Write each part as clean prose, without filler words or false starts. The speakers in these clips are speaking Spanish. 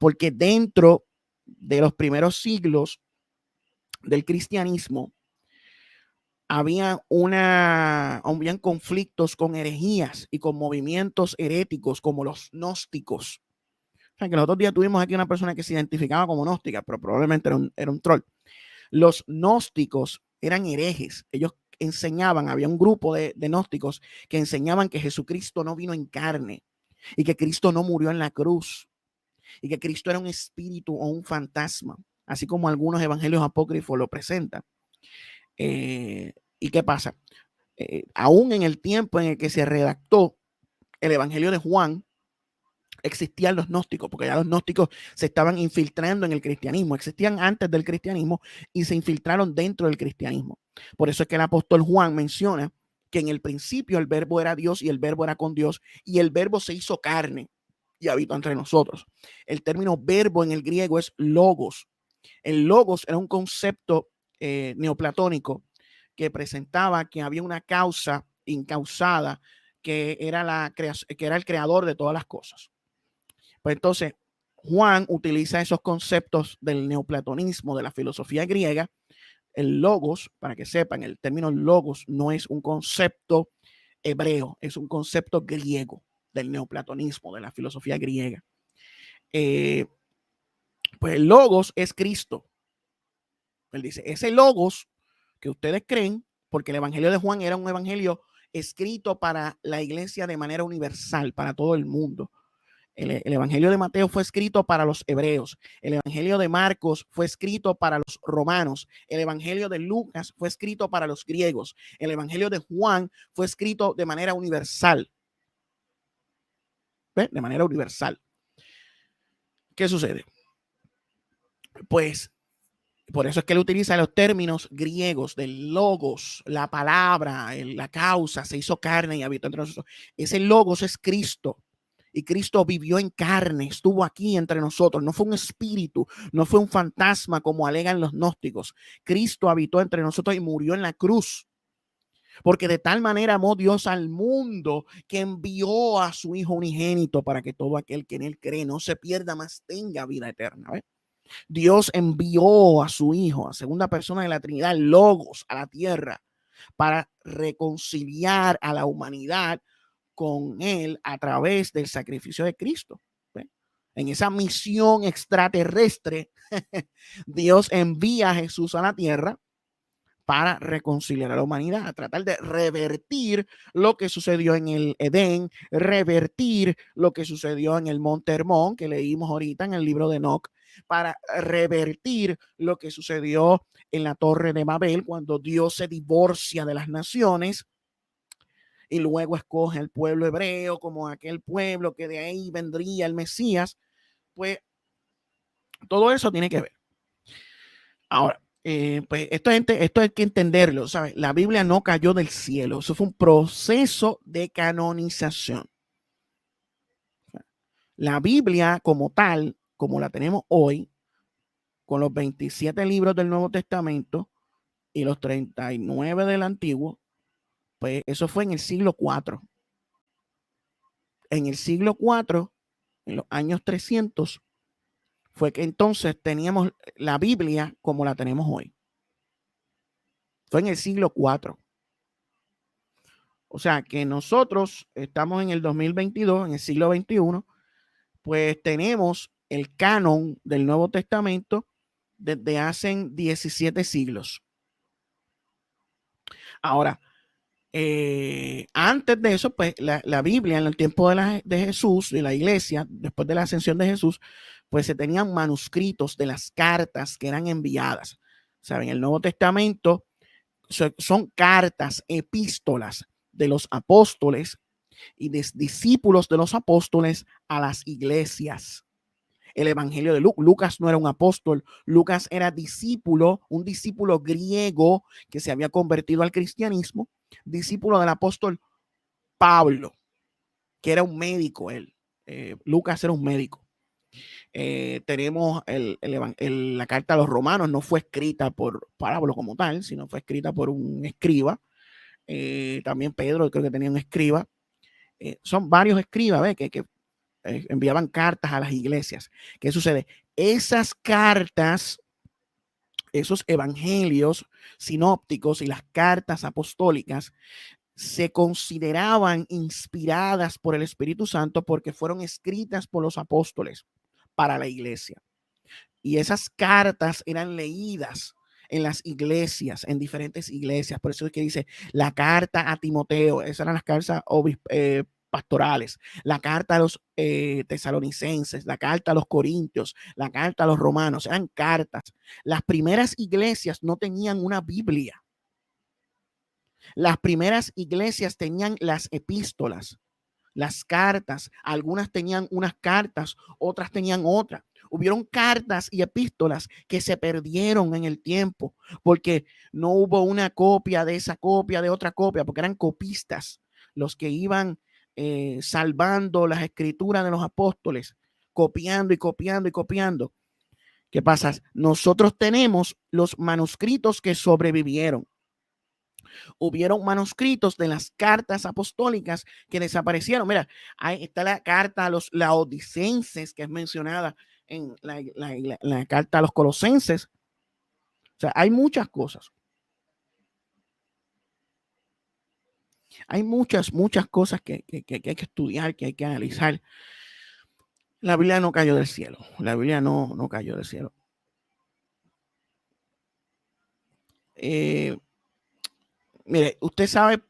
porque dentro de los primeros siglos del cristianismo habían conflictos con herejías y con movimientos heréticos como los gnósticos. O sea, que los otros días tuvimos aquí una persona que se identificaba como gnóstica, pero probablemente era un troll. Los gnósticos eran herejes. Ellos enseñaban, había un grupo de gnósticos que enseñaban que Jesucristo no vino en carne y que Cristo no murió en la cruz y que Cristo era un espíritu o un fantasma, así como algunos evangelios apócrifos lo presentan. ¿Y qué pasa? Aún en el tiempo en el que se redactó el evangelio de Juan, existían los gnósticos, porque ya los gnósticos se estaban infiltrando en el cristianismo, existían antes del cristianismo y se infiltraron dentro del cristianismo. Por eso es que el apóstol Juan menciona que en el principio el verbo era Dios y el verbo era con Dios y el verbo se hizo carne y habitó entre nosotros. El término verbo en el griego es logos. El logos era un concepto neoplatónico que presentaba que había una causa incausada que era el creador de todas las cosas. Pues entonces, Juan utiliza esos conceptos del neoplatonismo, de la filosofía griega. El logos, para que sepan, el término logos no es un concepto hebreo, es un concepto griego del neoplatonismo, de la filosofía griega. Pues el logos es Cristo. Él dice, ese logos que ustedes creen, porque el evangelio de Juan era un evangelio escrito para la iglesia de manera universal, para todo el mundo. El evangelio de Mateo fue escrito para los hebreos. El evangelio de Marcos fue escrito para los romanos. El evangelio de Lucas fue escrito para los griegos. El evangelio de Juan fue escrito de manera universal. ¿Ve? De manera universal. ¿Qué sucede? Pues por eso es que él utiliza los términos griegos del logos, la palabra, la causa, se hizo carne y habitó entre nosotros. Ese logos es Cristo. Y Cristo vivió en carne, estuvo aquí entre nosotros. No fue un espíritu, no fue un fantasma como alegan los gnósticos. Cristo habitó entre nosotros y murió en la cruz. Porque de tal manera amó Dios al mundo que envió a su Hijo unigénito para que todo aquel que en él cree no se pierda, mas tenga vida eterna. ¿Ves? Dios envió a su Hijo, a segunda persona de la Trinidad, Logos, a la tierra para reconciliar a la humanidad con él a través del sacrificio de Cristo. ¿Ve? En esa misión extraterrestre, Dios envía a Jesús a la tierra para reconciliar a la humanidad, a tratar de revertir lo que sucedió en el Edén, revertir lo que sucedió en el Monte Hermón, que leímos ahorita en el libro de Enoc, para revertir lo que sucedió en la Torre de Babel, cuando Dios se divorcia de las naciones y luego escoge el pueblo hebreo como aquel pueblo que de ahí vendría el Mesías. Pues todo eso tiene que ver. Ahora, pues esto hay que entenderlo, ¿sabes? La Biblia no cayó del cielo, eso fue un proceso de canonización. La Biblia como tal, como la tenemos hoy, con los 27 libros del Nuevo Testamento y los 39 del Antiguo, pues eso fue en el siglo IV. En el siglo IV, en los años 300, fue que entonces teníamos la Biblia como la tenemos hoy. Fue en el siglo IV. O sea que nosotros estamos en el 2022, en el siglo XXI, pues tenemos el canon del Nuevo Testamento desde hace 17 siglos. Ahora, antes de eso, pues la Biblia en el tiempo de Jesús, de la iglesia, después de la ascensión de Jesús, pues se tenían manuscritos de las cartas que eran enviadas. ¿Saben? El Nuevo Testamento son cartas, epístolas de los apóstoles y de discípulos de los apóstoles a las iglesias. El evangelio de Lucas no era un apóstol, Lucas era discípulo, un discípulo griego que se había convertido al cristianismo, discípulo del apóstol Pablo, que era un médico él. Lucas era un médico. Tenemos la carta a los romanos, no fue escrita por Pablo como tal, sino fue escrita por un escriba. También Pedro creo que tenía un escriba. Son varios escribas, ¿ves? Que enviaban cartas a las iglesias. ¿Qué sucede? Esas cartas, esos evangelios sinópticos y las cartas apostólicas se consideraban inspiradas por el Espíritu Santo porque fueron escritas por los apóstoles para la iglesia. Y esas cartas eran leídas en las iglesias, en diferentes iglesias. Por eso es que dice la carta a Timoteo, esas eran las cartas pastorales, la carta a los tesalonicenses, la carta a los corintios, la carta a los romanos, eran cartas. Las primeras iglesias no tenían una Biblia. Las primeras iglesias tenían las epístolas, las cartas. Algunas tenían unas cartas, otras tenían otras. Hubieron cartas y epístolas que se perdieron en el tiempo porque no hubo una copia de esa copia, de otra copia, porque eran copistas los que iban salvando las escrituras de los apóstoles, copiando y copiando y copiando. ¿Qué pasa? Nosotros tenemos los manuscritos que sobrevivieron. Hubieron manuscritos de las cartas apostólicas que desaparecieron. Mira, ahí está la carta a los laodicenses que es mencionada en la carta a los colosenses. O sea, hay muchas cosas. Hay muchas cosas que hay que estudiar, que hay que analizar. La Biblia no cayó del cielo. La Biblia no cayó del cielo. Mire, usted sabe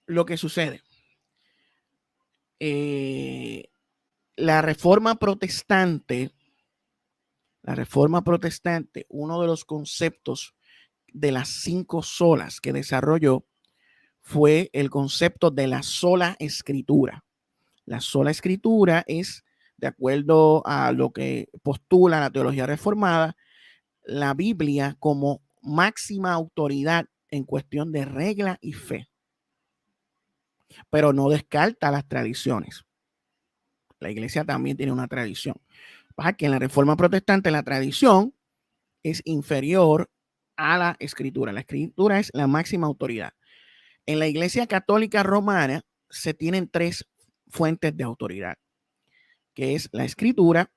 lo que sucede. La reforma protestante, uno de los conceptos de las 5 solas que desarrolló fue el concepto de la sola escritura. La sola escritura es, de acuerdo a lo que postula la teología reformada, la Biblia como máxima autoridad en cuestión de regla y fe, pero no descarta las tradiciones. La iglesia también tiene una tradición. Pasa que en la reforma protestante la tradición es inferior a la escritura. La escritura es la máxima autoridad. En la iglesia católica romana se tienen 3 fuentes de autoridad, que es la escritura,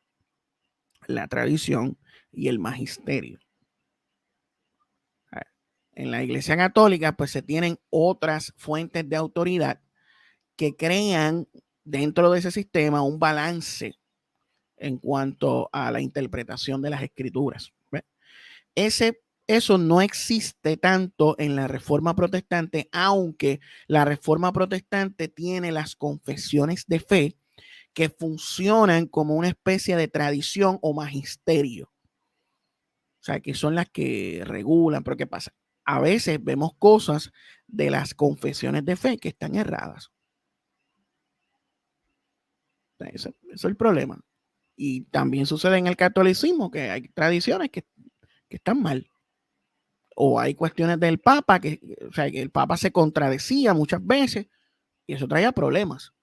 la tradición y el magisterio. En la iglesia católica pues se tienen otras fuentes de autoridad que crean dentro de ese sistema un balance en cuanto a la interpretación de las escrituras. Eso no existe tanto en la Reforma Protestante, aunque la Reforma Protestante tiene las confesiones de fe que funcionan como una especie de tradición o magisterio. O sea, que son las que regulan. Pero ¿qué pasa? A veces vemos cosas de las confesiones de fe que están erradas. Eso es el problema. Y también sucede en el catolicismo, que hay tradiciones que están mal. O hay cuestiones del Papa, o sea, que el Papa se contradecía muchas veces y eso traía problemas.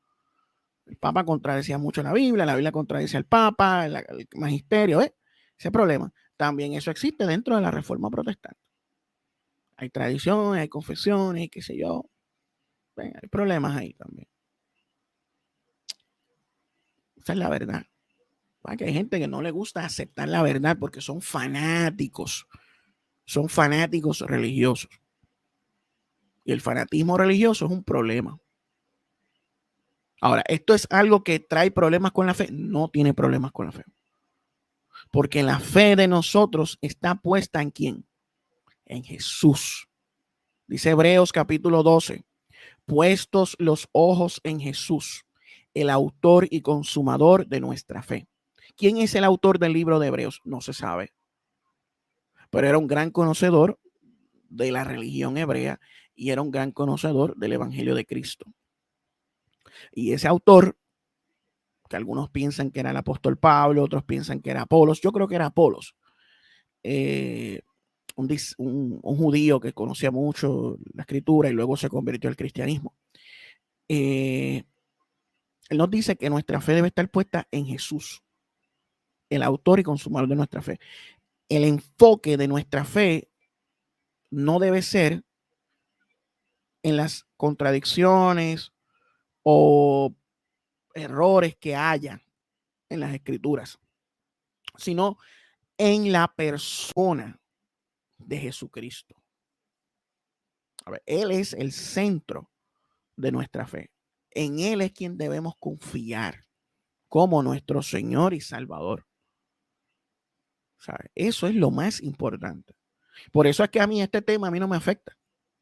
El Papa contradecía mucho la Biblia contradecía al Papa, el magisterio, ese problema. También eso existe dentro de la Reforma Protestante. Hay tradiciones, hay confesiones, qué sé yo. Hay problemas ahí también. Esa es la verdad. Que hay gente que no le gusta aceptar la verdad porque son fanáticos religiosos. Y el fanatismo religioso es un problema. Ahora, ¿esto es algo que trae problemas con la fe? No tiene problemas con la fe. Porque la fe de nosotros está puesta ¿en quién? En Jesús. Dice Hebreos capítulo 12, puestos los ojos en Jesús, el autor y consumador de nuestra fe. ¿Quién es el autor del libro de Hebreos? No se sabe. Pero era un gran conocedor de la religión hebrea y era un gran conocedor del Evangelio de Cristo. Y ese autor, que algunos piensan que era el apóstol Pablo, otros piensan que era Apolos, yo creo que era Apolos, un judío que conocía mucho la escritura y luego se convirtió al cristianismo. Él nos dice que nuestra fe debe estar puesta en Jesús, el autor y consumador de nuestra fe. El enfoque de nuestra fe no debe ser en las contradicciones o errores que haya en las escrituras, sino en la persona de Jesucristo. A ver, Él es el centro de nuestra fe. En Él es quien debemos confiar como nuestro Señor y Salvador. ¿Sabe? Eso es lo más importante. Por eso es que a mí este tema a mí no me afecta.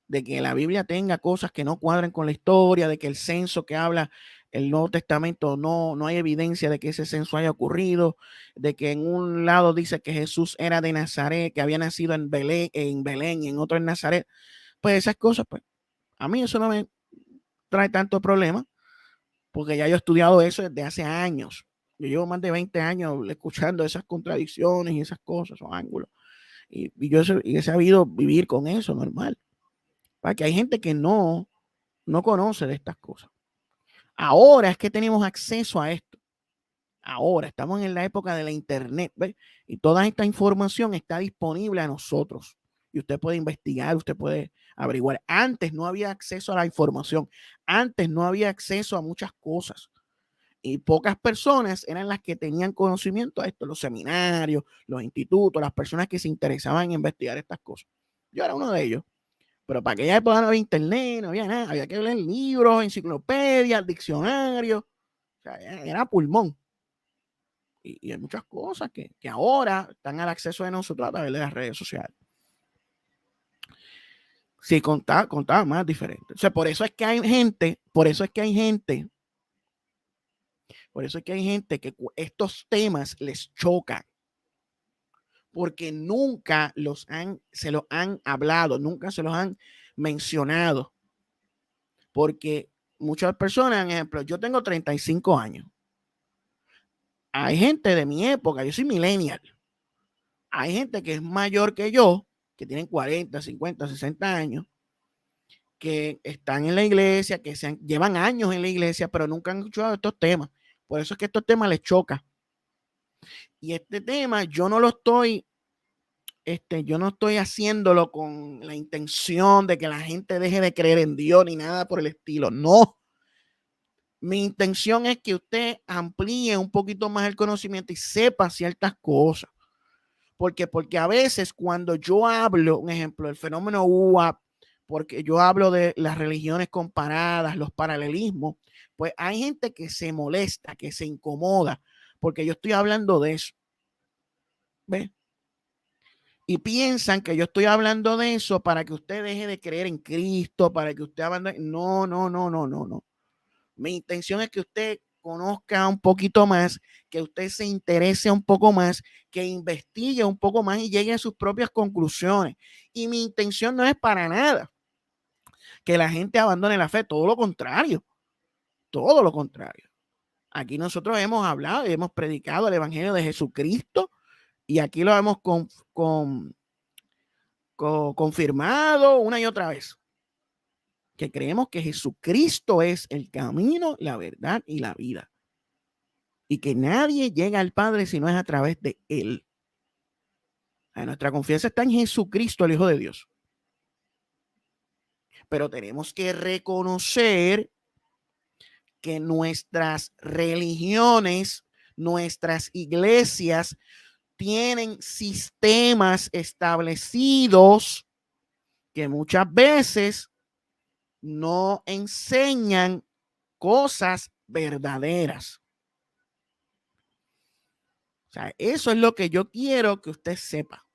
De que la Biblia tenga cosas que no cuadren con la historia, de que el censo que habla el Nuevo Testamento no hay evidencia de que ese censo haya ocurrido, de que en un lado dice que Jesús era de Nazaret, que había nacido en Belén y en otro en Nazaret. Pues esas cosas, pues a mí eso no me trae tanto problema, porque ya yo he estudiado eso desde hace años. Yo llevo más de 20 años escuchando esas contradicciones y esas cosas, esos ángulos. Y yo he sabido vivir con eso normal. Para que hay gente que no conoce de estas cosas. Ahora es que tenemos acceso a esto. Ahora estamos en la época de la internet, ¿ves? Y toda esta información está disponible a nosotros. Y usted puede investigar, usted puede averiguar. Antes no había acceso a la información. Antes no había acceso a muchas cosas. Y pocas personas eran las que tenían conocimiento de esto, los seminarios, los institutos, las personas que se interesaban en investigar estas cosas. Yo era uno de ellos. Pero para aquella época no había internet, no había nada, había que leer libros, enciclopedias, diccionarios, o sea, era pulmón. Y hay muchas cosas que ahora están al acceso de nosotros a través de las redes sociales. Sí, contaba más diferente. O sea, por eso es que hay gente que estos temas les chocan. Porque nunca se los han hablado, nunca se los han mencionado. Porque muchas personas, por ejemplo, yo tengo 35 años. Hay gente de mi época, yo soy millennial. Hay gente que es mayor que yo, que tienen 40, 50, 60 años, que están en la iglesia, que llevan años en la iglesia, pero nunca han escuchado estos temas. Por eso es que estos temas les chocan. Y este tema yo no estoy haciéndolo con la intención de que la gente deje de creer en Dios ni nada por el estilo. No. Mi intención es que usted amplíe un poquito más el conocimiento y sepa ciertas cosas. Porque a veces cuando yo hablo, un ejemplo, el fenómeno UAP, porque yo hablo de las religiones comparadas, los paralelismos, pues hay gente que se molesta, que se incomoda, porque yo estoy hablando de eso. ¿Ves? Y piensan que yo estoy hablando de eso para que usted deje de creer en Cristo, para que usted abandone. No. Mi intención es que usted conozca un poquito más, que usted se interese un poco más, que investigue un poco más y llegue a sus propias conclusiones. Y mi intención no es para nada que la gente abandone la fe, todo lo contrario, todo lo contrario. Aquí nosotros hemos hablado y hemos predicado el evangelio de Jesucristo y aquí lo hemos confirmado una y otra vez, que creemos que Jesucristo es el camino, la verdad y la vida. Y que nadie llega al Padre si no es a través de Él. Nuestra confianza está en Jesucristo, el Hijo de Dios. Pero tenemos que reconocer que nuestras religiones, nuestras iglesias, tienen sistemas establecidos que muchas veces no enseñan cosas verdaderas. O sea, eso es lo que yo quiero que usted sepa.